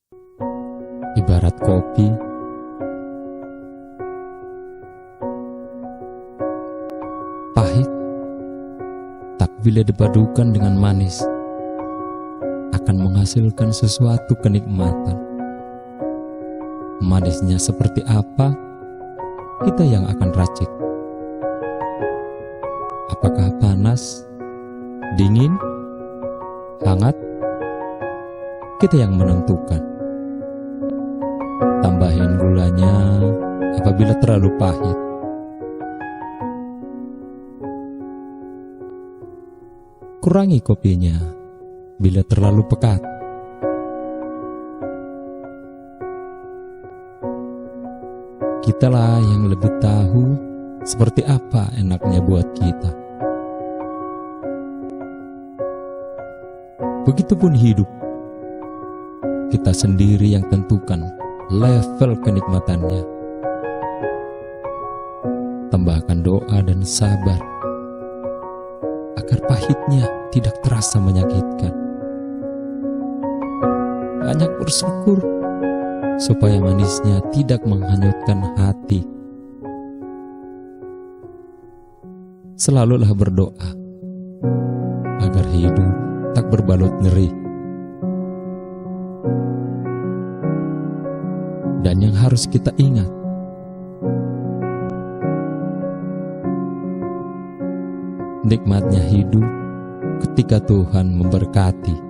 Ibarat kopi, pahit, tapi bila dipadukan dengan manis, akan menghasilkan sesuatu kenikmatan. Manisnya seperti apa, kita yang akan racik. Apakah panas, dingin, hangat? Kita yang menentukan. Tambahin gulanya apabila terlalu pahit. Kurangi kopinya bila terlalu pekat. Kitalah yang lebih tahu seperti apa enaknya buat kita. Begitupun hidup, kita sendiri yang tentukan level kenikmatannya. Tambahkan doa dan sabar agar pahitnya tidak terasa menyakitkan. Banyak bersyukur supaya manisnya tidak menghanyutkan hati. Selalulah berdoa agar hidup tak berbalut nyeri. Dan yang harus kita ingat, nikmatnya hidup ketika Tuhan memberkati.